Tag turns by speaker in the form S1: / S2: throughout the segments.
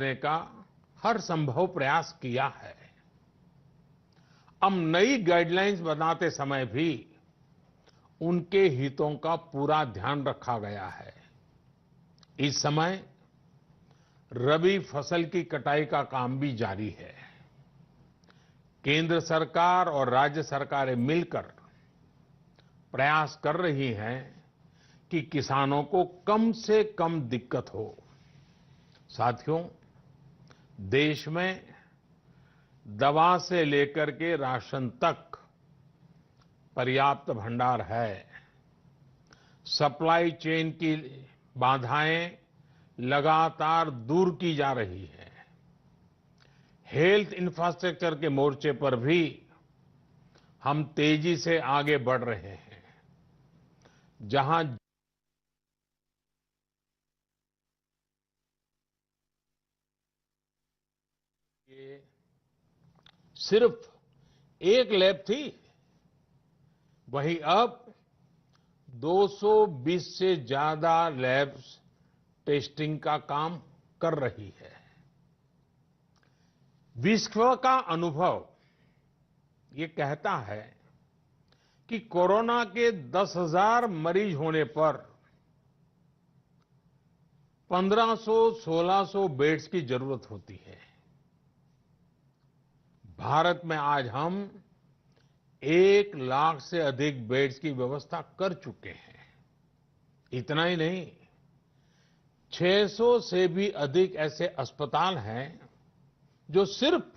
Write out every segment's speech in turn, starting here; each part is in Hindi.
S1: करने का हर संभव प्रयास किया है। अब नई गाइडलाइंस बनाते समय भी उनके हितों का पूरा ध्यान रखा गया है। इस समय रबी फसल की कटाई का काम भी जारी है। केंद्र सरकार और राज्य सरकारें मिलकर प्रयास कर रही हैं कि किसानों को कम से कम दिक्कत हो। साथियों, देश में दवा से लेकर के राशन तक पर्याप्त भंडार है। सप्लाई चेन की बाधाएं लगातार दूर की जा रही है। हेल्थ इंफ्रास्ट्रक्चर के मोर्चे पर भी हम तेजी से आगे बढ़ रहे हैं। जहां ये सिर्फ एक लैब थी, वहीं अब 220 से ज्यादा लैब्स टेस्टिंग का काम कर रही है। विश्व का अनुभव ये कहता है कि कोरोना के 10,000 मरीज होने पर 1500-1600 बेड्स की जरूरत होती है। भारत में आज हम 1 लाख से अधिक बेड्स की व्यवस्था कर चुके हैं। इतना ही नहीं, 600 से भी अधिक ऐसे अस्पताल हैं जो सिर्फ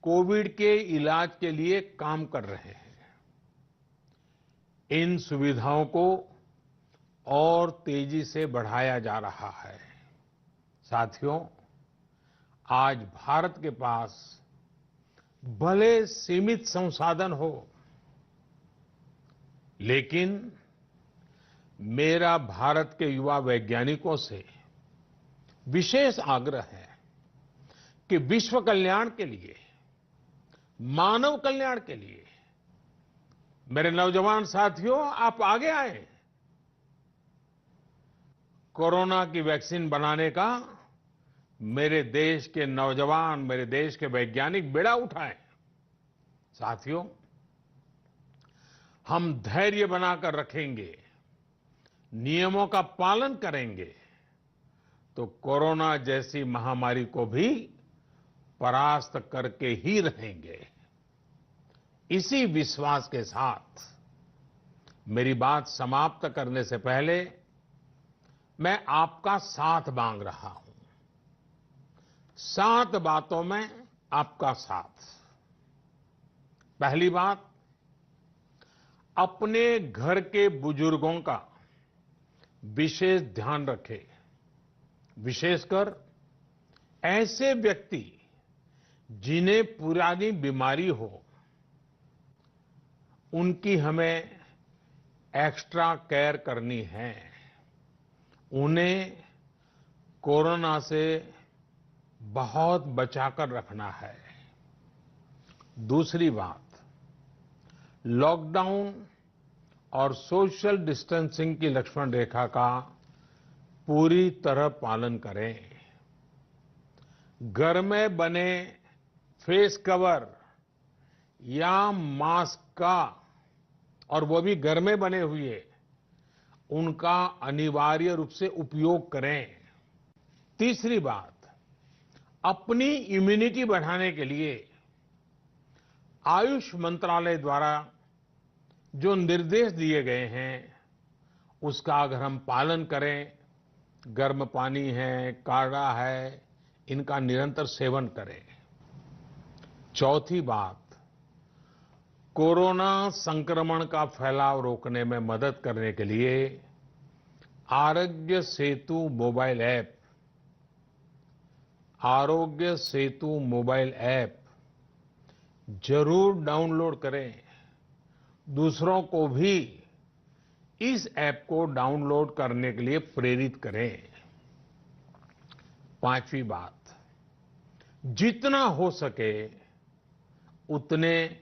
S1: कोविड के इलाज के लिए काम कर रहे हैं। इन सुविधाओं को और तेजी से बढ़ाया जा रहा है। साथियों, आज भारत के पास भले सीमित संसाधन हो, लेकिन मेरा भारत के युवा वैज्ञानिकों से विशेष आग्रह है कि विश्व कल्याण के लिए, मानव कल्याण के लिए मेरे नौजवान साथियों, आप आगे आए। कोरोना की वैक्सीन बनाने का मेरे देश के नौजवान, मेरे देश के वैज्ञानिक बेड़ा उठाएं। साथियों, हम धैर्य बनाकर रखेंगे, नियमों का पालन करेंगे, तो कोरोना जैसी महामारी को भी परास्त करके ही रहेंगे। इसी विश्वास के साथ मेरी बात समाप्त करने से पहले मैं आपका साथ मांग रहा हूं। 7 बातों में आपका साथ। पहली बात, अपने घर के बुजुर्गों का विशेष ध्यान रखें। विशेषकर ऐसे व्यक्ति जिन्हें पुरानी बीमारी हो, उनकी हमें एक्स्ट्रा केयर करनी है। उन्हें कोरोना से बहुत बचाकर रखना है। दूसरी बात, लॉकडाउन और सोशल डिस्टेंसिंग की लक्ष्मण रेखा का पूरी तरह पालन करें। घर में बने फेस कवर या मास्क का, और वो भी घर में बने हुए, उनका अनिवार्य रूप से उपयोग करें। तीसरी बात, अपनी इम्यूनिटी बढ़ाने के लिए आयुष मंत्रालय द्वारा जो निर्देश दिए गए हैं, उसका अगर हम पालन करें, गर्म पानी है, काढ़ा है, इनका निरंतर सेवन करें। चौथी बात, कोरोना संक्रमण का फैलाव रोकने में मदद करने के लिए Aarogya Setu mobile app, Aarogya Setu mobile app जरूर डाउनलोड करें। दूसरों को भी इस ऐप को डाउनलोड करने के लिए प्रेरित करें। पांचवी बात, जितना हो सके उतने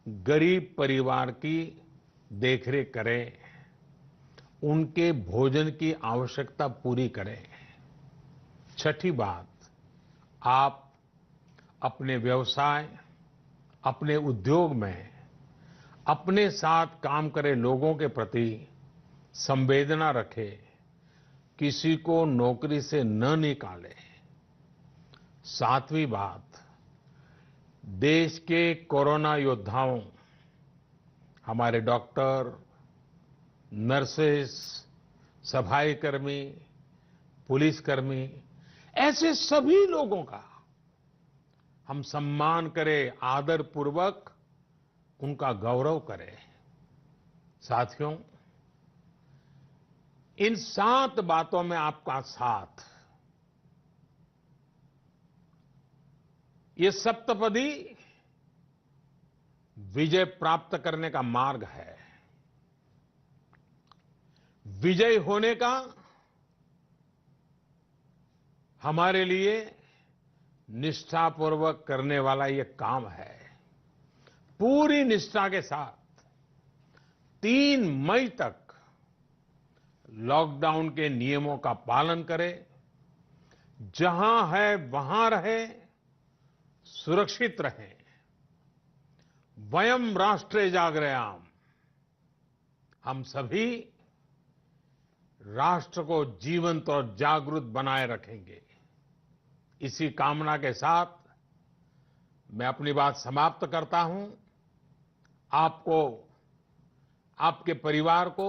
S1: गरीब परिवार की देखरेख करें, उनके भोजन की आवश्यकता पूरी करें। छठी बात, आप अपने व्यवसाय, अपने उद्योग में अपने साथ काम करे लोगों के प्रति संवेदना रखें, किसी को नौकरी से न निकालें। सातवीं बात, देश के कोरोना योद्धाओं, हमारे डॉक्टर, नर्सेस, सफाई कर्मी, पुलिसकर्मी, ऐसे सभी लोगों का हम सम्मान करें, आदर पूर्वक उनका गौरव करें। साथियों, इन 7 बातों में आपका साथ, ये सप्तपदी विजय प्राप्त करने का मार्ग है। विजय होने का हमारे लिए निष्ठापूर्वक करने वाला ये काम है। पूरी निष्ठा के साथ 3 मई तक लॉकडाउन के नियमों का पालन करें, जहां है वहां रहें, सुरक्षित रहें। वयम राष्ट्रे जागृयाम, हम सभी राष्ट्र को जीवंत और जागृत बनाए रखेंगे। इसी कामना के साथ मैं अपनी बात समाप्त करता हूं। आपको, आपके परिवार को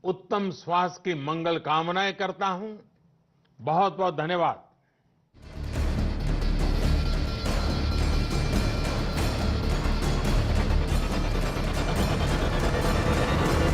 S1: उत्तम स्वास्थ्य की मंगल कामनाएं करता हूं। बहुत बहुत धन्यवाद।